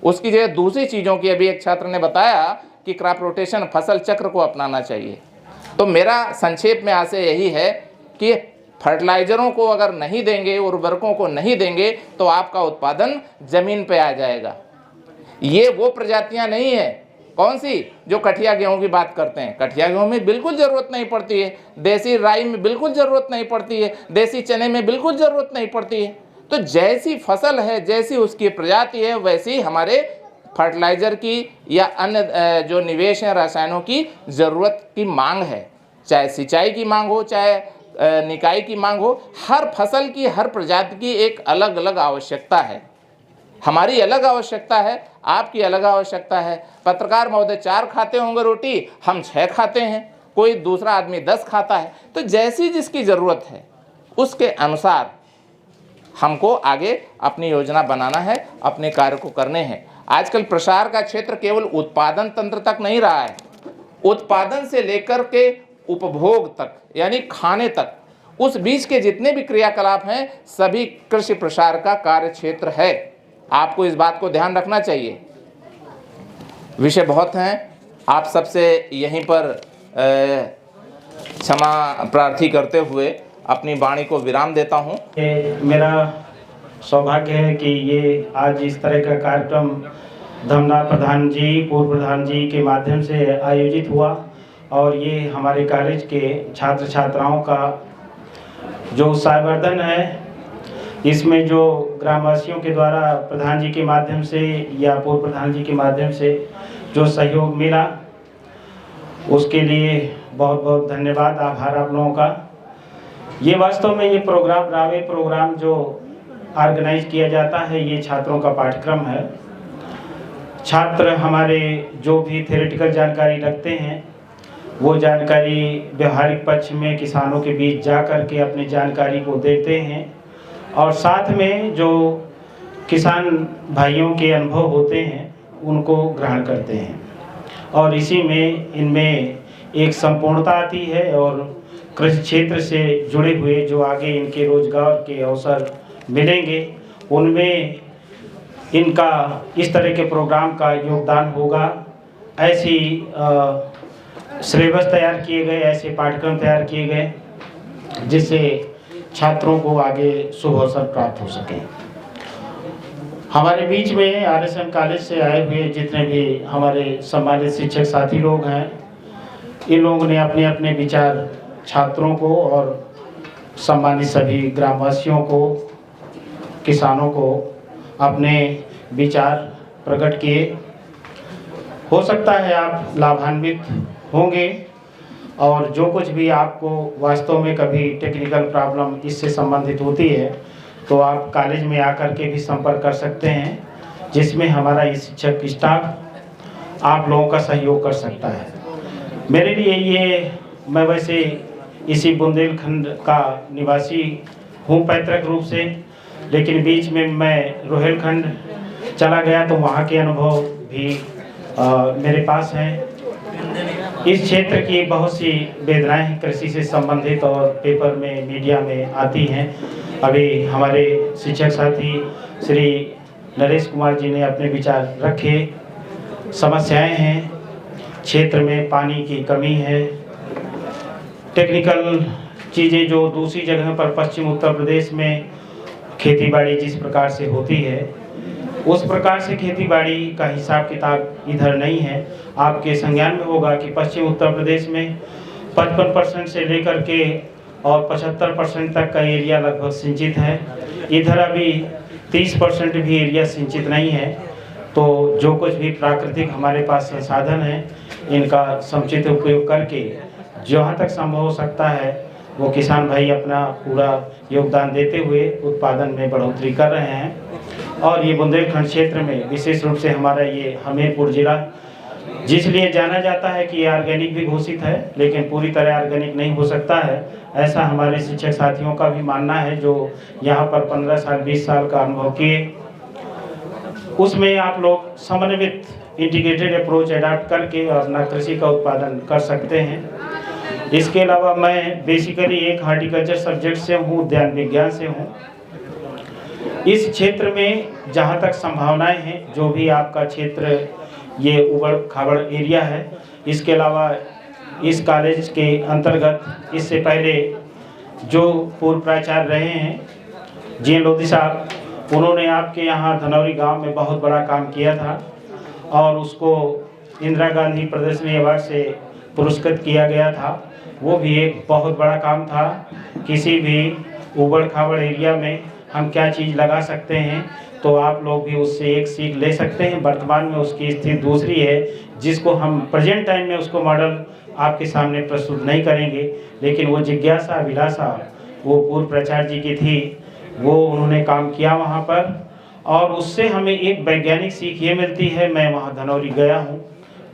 उसकी जगह दूसरी चीज़ों की, अभी एक छात्र ने बताया कि क्रॉप रोटेशन, फसल चक्र को अपनाना चाहिए। तो मेरा संक्षेप में आशय यही है कि फर्टिलाइजरों को अगर नहीं देंगे, उर्वरकों को नहीं देंगे तो आपका उत्पादन जमीन पे आ जाएगा। ये वो प्रजातियां नहीं है, कौन सी, जो कठिया गेहूं की बात करते हैं। कठिया गेहूं में बिल्कुल ज़रूरत नहीं पड़ती है, देसी राई में बिल्कुल ज़रूरत नहीं पड़ती है, देसी चने में बिल्कुल ज़रूरत नहीं पड़ती है। तो जैसी फसल है, जैसी उसकी प्रजाति है, वैसी हमारे फर्टिलाइज़र की या अन्य जो निवेश हैं रसायनों की ज़रूरत की मांग है। चाहे सिंचाई की मांग हो, चाहे निकाई की मांग हो, हर फसल की, हर प्रजाति की एक अलग अलग आवश्यकता है। हमारी अलग आवश्यकता है, आपकी अलग आवश्यकता है। पत्रकार महोदय 4 खाते होंगे रोटी, हम 6 खाते हैं, कोई दूसरा आदमी 10 खाता है। तो जैसी जिसकी ज़रूरत है उसके अनुसार हमको आगे अपनी योजना बनाना है, अपने कार्य को करने हैं। आजकल प्रसार का क्षेत्र केवल उत्पादन तंत्र तक नहीं रहा है, उत्पादन से लेकर के उपभोग तक, यानी खाने तक, उस बीच के जितने भी क्रियाकलाप हैं सभी कृषि प्रसार का कार्य क्षेत्र है। आपको इस बात को ध्यान रखना चाहिए। विषय बहुत हैं, आप सबसे यहीं पर क्षमा प्रार्थी करते हुए अपनी वाणी को विराम देता हूं। मेरा सौभाग्य है कि ये आज इस तरह का कार्यक्रम धमदार प्रधान जी, पूर्व प्रधान जी के माध्यम से आयोजित हुआ और ये हमारे कॉलेज के छात्र छात्राओं का जो उत्साहवर्धन है, इसमें जो ग्रामवासियों के द्वारा प्रधान जी के माध्यम से या पूर्व प्रधान जी के माध्यम से जो सहयोग मिला, उसके लिए बहुत बहुत धन्यवाद, आभार आप लोगों का। ये वास्तव में ये प्रोग्राम, रावे प्रोग्राम जो ऑर्गेनाइज किया जाता है, ये छात्रों का पाठ्यक्रम है। छात्र हमारे जो भी थ्योरेटिकल जानकारी रखते हैं वो जानकारी व्यवहारिक पक्ष में किसानों के बीच जा कर के अपनी जानकारी को देते हैं और साथ में जो किसान भाइयों के अनुभव होते हैं उनको ग्रहण करते हैं और इसी में इनमें एक संपूर्णता आती है और कृषि क्षेत्र से जुड़े हुए जो आगे इनके रोजगार के अवसर मिलेंगे उनमें इनका इस तरह के प्रोग्राम का योगदान होगा। ऐसी सिलेबस तैयार किए गए, ऐसे पाठ्यक्रम तैयार किए गए जिससे छात्रों को आगे शुभ अवसर प्राप्त हो सके। हमारे बीच में RSM कॉलेज से आए हुए जितने भी हमारे सम्मानित शिक्षक साथी लोग हैं, इन लोगों ने अपने अपने विचार छात्रों को और सम्मानित सभी ग्रामवासियों को, किसानों को अपने विचार प्रकट किए। हो सकता है आप लाभान्वित होंगे और जो कुछ भी आपको वास्तव में कभी टेक्निकल प्रॉब्लम इससे संबंधित होती है तो आप कॉलेज में आकर के भी संपर्क कर सकते हैं, जिसमें हमारा ये शिक्षक स्टाफ आप लोगों का सहयोग कर सकता है। मेरे लिए ये, मैं वैसे इसी बुंदेलखंड का निवासी हूँ पैतृक रूप से, लेकिन बीच में मैं रोहिलखंड चला गया तो वहाँ के अनुभव भी मेरे पास हैं। इस क्षेत्र की बहुत सी वेदनाएं हैं कृषि से संबंधित और पेपर में, मीडिया में आती हैं। अभी हमारे शिक्षक साथी श्री नरेश कुमार जी ने अपने विचार रखे। समस्याएं हैं, क्षेत्र में पानी की कमी है, टेक्निकल चीज़ें जो दूसरी जगह पर पश्चिम उत्तर प्रदेश में खेतीबाड़ी जिस प्रकार से होती है उस प्रकार से खेतीबाड़ी का हिसाब किताब इधर नहीं है। आपके संज्ञान में होगा कि पश्चिम उत्तर प्रदेश में 55% से लेकर के और 75% तक का एरिया लगभग सिंचित है। इधर अभी 30% भी एरिया सिंचित नहीं है। तो जो कुछ भी प्राकृतिक हमारे पास संसाधन है इनका समुचित उपयोग करके जहाँ तक संभव हो सकता है वो किसान भाई अपना पूरा योगदान देते हुए उत्पादन में बढ़ोतरी कर रहे हैं। और ये बुंदेलखंड क्षेत्र में विशेष रूप से हमारा ये हमीरपुर जिला जिसलिए जाना जाता है कि ये ऑर्गेनिक भी घोषित है, लेकिन पूरी तरह ऑर्गेनिक नहीं हो सकता है, ऐसा हमारे शिक्षक साथियों का भी मानना है जो यहाँ पर 15 साल 20 साल का अनुभव किए। उसमें आप लोग समन्वित इंटीग्रेटेड अप्रोच अडॉप्ट करके अपना कृषि का उत्पादन कर सकते हैं। इसके अलावा मैं बेसिकली एक हार्टिकल्चर सब्जेक्ट से हूँ, उद्यान विज्ञान से हूँ। इस क्षेत्र में जहाँ तक संभावनाएं हैं, जो भी आपका क्षेत्र ये उबड़ खाबड़ एरिया है, इसके अलावा इस कॉलेज के अंतर्गत इससे पहले जो पूर्व प्राचार्य रहे हैं जी लोधी साहब, उन्होंने आपके यहाँ धनौरी गांव में बहुत बड़ा काम किया था और उसको इंदिरा गांधी प्रदर्शनी अवार्ड से पुरस्कृत किया गया था। वो भी एक बहुत बड़ा काम था। किसी भी उबड़ खाबड़ एरिया में हम क्या चीज़ लगा सकते हैं, तो आप लोग भी उससे एक सीख ले सकते हैं। वर्तमान में उसकी स्थिति दूसरी है, जिसको हम प्रेजेंट टाइम में उसको मॉडल आपके सामने प्रस्तुत नहीं करेंगे, लेकिन वो जिज्ञासा अभिलाषा वो पूर्व प्राचार्य जी की थी, वो उन्होंने काम किया वहाँ पर और उससे हमें एक वैज्ञानिक सीख ये मिलती है। मैं वहाँ धनौरी गया हूँ,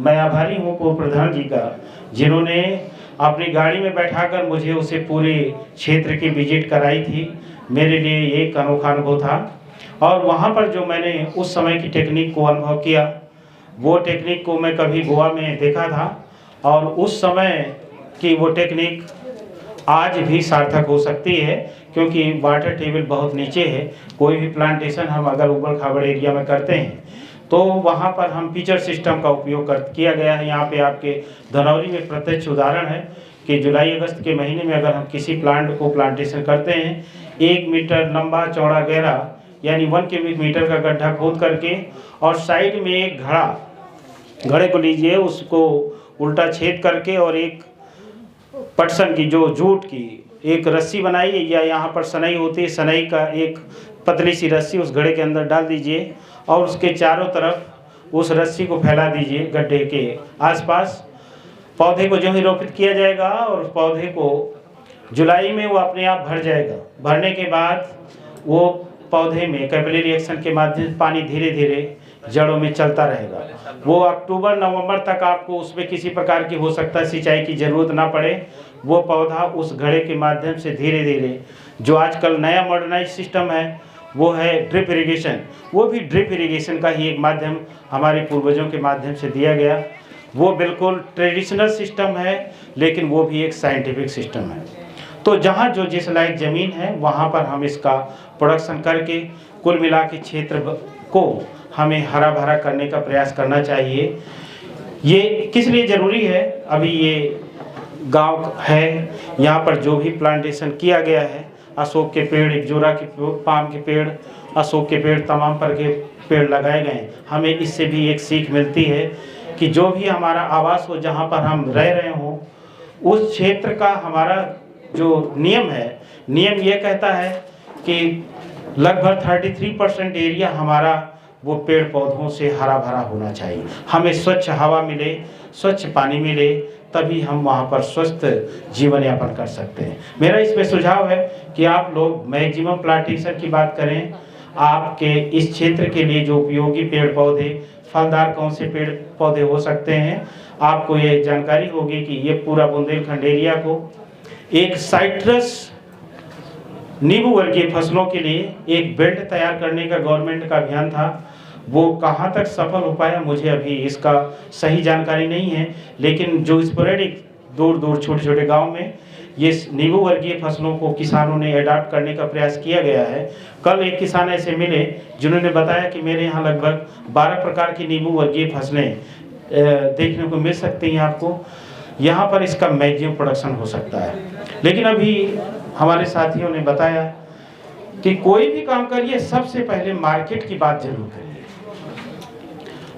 मैं आभारी हूँ पूर्व प्रधान जी का, जिन्होंने अपनी गाड़ी में बैठाकर मुझे उसे पूरे क्षेत्र की विजिट कराई थी। मेरे लिए एक अनोखा अनुभव था और वहाँ पर जो मैंने उस समय की टेक्निक को अनुभव किया, वो टेक्निक को मैं कभी गोवा में देखा था और उस समय की वो टेक्निक आज भी सार्थक हो सकती है, क्योंकि वाटर टेबल बहुत नीचे है। कोई भी प्लांटेशन हम अगर उबड़ खाबड़ एरिया में करते हैं तो वहाँ पर हम पिचर सिस्टम का उपयोग किया गया है। यहाँ पे आपके धनौरी में प्रत्यक्ष उदाहरण है कि जुलाई अगस्त के महीने में अगर हम किसी प्लांट को प्लांटेशन करते हैं, 1 मीटर लंबा चौड़ा गहरा यानी 1 क्यूबिक मीटर का गड्ढा खोद करके और साइड में एक घड़े को लीजिए, उसको उल्टा छेद करके और एक पटसन की जो जूट की एक रस्सी बनाइए या यहाँ पर सनई होती है, सनई का एक पतली सी रस्सी उस घड़े के अंदर डाल दीजिए और उसके चारों तरफ उस रस्सी को फैला दीजिए गड्ढे के आसपास। पौधे को जो ही रोपित किया जाएगा और उस पौधे को जुलाई में वो अपने आप भर जाएगा। भरने के बाद वो पौधे में कैपिलरी रिएक्शन के माध्यम से पानी धीरे धीरे जड़ों में चलता रहेगा। वो अक्टूबर नवंबर तक आपको उसमें किसी प्रकार की हो सकता है सिंचाई की ज़रूरत ना पड़े। वो पौधा उस घड़े के माध्यम से धीरे धीरे, जो आजकल नया मॉडर्नाइज सिस्टम है वो है ड्रिप इरिगेशन, वो भी ड्रिप इरिगेशन का ही एक माध्यम हमारे पूर्वजों के माध्यम से दिया गया। वो बिल्कुल ट्रेडिशनल सिस्टम है, लेकिन वो भी एक साइंटिफिक सिस्टम है। तो जहाँ जो जिस लायक ज़मीन है वहाँ पर हम इसका प्रोडक्शन करके कुल मिला के क्षेत्र को हमें हरा भरा करने का प्रयास करना चाहिए। ये किस लिए ज़रूरी है? अभी ये गांव है, यहाँ पर जो भी प्लांटेशन किया गया है, अशोक के पेड़, एक जोरा के पाम के पेड़, अशोक के पेड़, तमाम पर के पेड़ लगाए गए। हमें इससे भी एक सीख मिलती है कि जो भी हमारा आवास हो, जहाँ पर हम रह रहे हों, उस क्षेत्र का हमारा जो नियम है, नियम ये कहता है कि लगभग 33% एरिया हमारा वो पेड़ पौधों से हरा भरा होना चाहिए। हमें स्वच्छ हवा मिले, स्वच्छ पानी मिले, तभी हम वहाँ पर स्वस्थ जीवन यापन कर सकते हैं। मेरा इसमें सुझाव है कि आप लोग मैक्सिमम प्लांटेशन की बात करें। आपके इस क्षेत्र के लिए जो उपयोगी पेड़ पौधे, फलदार कौन से पेड़ पौधे हो सकते हैं, आपको ये जानकारी होगी कि ये पूरा बुंदेलखंड एरिया को एक साइट्रस नींबू वर्गीय फसलों के लिए एक बेल्ट तैयार करने का गवर्नमेंट का अभियान था। वो कहाँ तक सफल हो पाया मुझे अभी इसका सही जानकारी नहीं है, लेकिन जो स्पोरेडिक दूर दूर छोटे छोटे गांव में ये नींबू वर्गीय फसलों को किसानों ने अडॉप्ट करने का प्रयास किया गया है। कल एक किसान ऐसे मिले जिन्होंने बताया कि मेरे यहाँ लगभग 12 प्रकार की नींबू वर्गीय फसलें देखने को मिल सकती हैं आपको। यहाँ पर इसका मैक्सिमम प्रोडक्शन हो सकता है। लेकिन अभी हमारे साथियों ने बताया कि कोई भी काम करिए सबसे पहले मार्केट की बात जरूर करिए।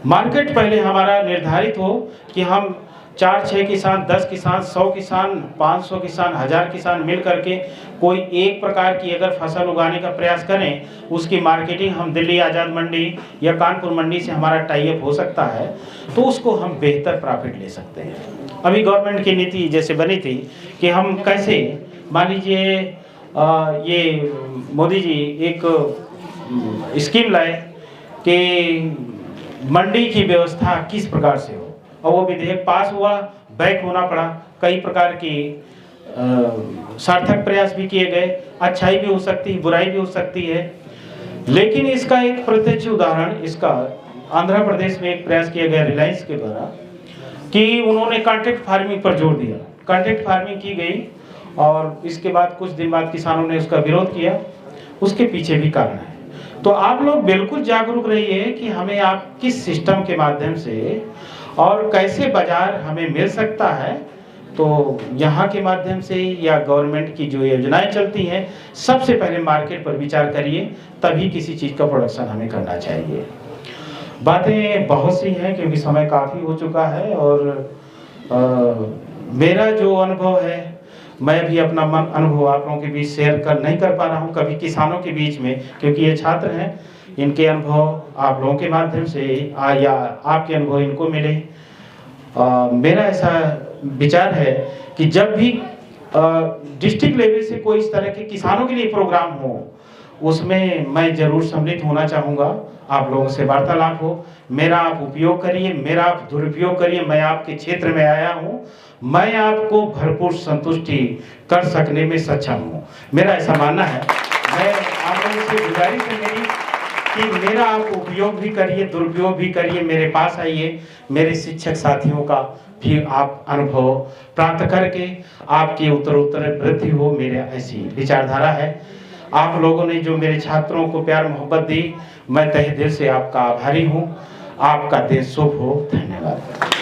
मार्केट पहले हमारा निर्धारित हो कि हम 4-6 किसान, 10 किसान, 100 किसान, 500 किसान, 1000 किसान मिल करके कोई एक प्रकार की अगर फसल उगाने का प्रयास करें, उसकी मार्केटिंग हम दिल्ली आज़ाद मंडी या कानपुर मंडी से हमारा टाई अप हो सकता है, तो उसको हम बेहतर प्रॉफिट ले सकते हैं। अभी गवर्नमेंट की नीति जैसे बनी थी कि हम कैसे, मान लीजिए ये मोदी जी एक स्कीम लाए कि मंडी की व्यवस्था किस प्रकार से हो, और वो विधेयक पास हुआ, बैक होना पड़ा। कई प्रकार की सार्थक प्रयास भी किए गए, अच्छाई भी हो सकती है, बुराई भी हो सकती है। लेकिन इसका एक प्रत्यक्ष उदाहरण, इसका आंध्र प्रदेश में एक प्रयास किया गया रिलायंस के द्वारा कि उन्होंने कॉन्ट्रैक्ट फार्मिंग पर जोर दिया। कॉन्ट्रैक्ट फार्मिंग की गई और इसके बाद कुछ दिन बाद किसानों ने उसका विरोध किया। उसके पीछे भी कारण है। तो आप लोग बिल्कुल जागरूक रहिए कि हमें आप किस सिस्टम के माध्यम से और कैसे बाजार हमें मिल सकता है। तो यहाँ के माध्यम से या गवर्नमेंट की जो योजनाएं चलती हैं, सबसे पहले मार्केट पर विचार करिए, तभी किसी चीज़ का प्रोडक्शन हमें करना चाहिए। बातें बहुत सी हैं क्योंकि समय काफ़ी हो चुका है और मेरा जो अनुभव है, मैं भी अपना अनुभव आप लोगों के बीच शेयर नहीं कर पा रहा हूँ कभी किसानों के बीच में, क्योंकि ये छात्र हैं, इनके अनुभव आप लोगों के माध्यम से या आपके अनुभव इनको मिले। मेरा ऐसा विचार है कि जब भी डिस्ट्रिक्ट लेवल से कोई इस तरह के किसानों के लिए प्रोग्राम हो, उसमें मैं जरूर सम्मिलित होना चाहूँगा। आप लोगों से वार्तालाप हो, मेरा आप उपयोग करिए, मेरा आप दुरुपयोग करिए। मैं आपके क्षेत्र में आया हूँ, मैं आपको भरपूर संतुष्टि कर सकने में सक्षम हूँ, मेरा ऐसा मानना है। मैं आप लोगों से गुजारिश है मेरी कि मेरा आप उपयोग भी करिए, दुरुपयोग भी करिए, मेरे पास आइए, मेरे शिक्षक साथियों का भी आप अनुभव प्राप्त करके आपकी उत्तरोत्तर वृद्धि हो, मेरे ऐसी विचारधारा है। आप लोगों ने जो मेरे छात्रों को प्यार मोहब्बत दी, मैं तहे दिल से आपका आभारी हूँ। आपका दिन शुभ हो। धन्यवाद।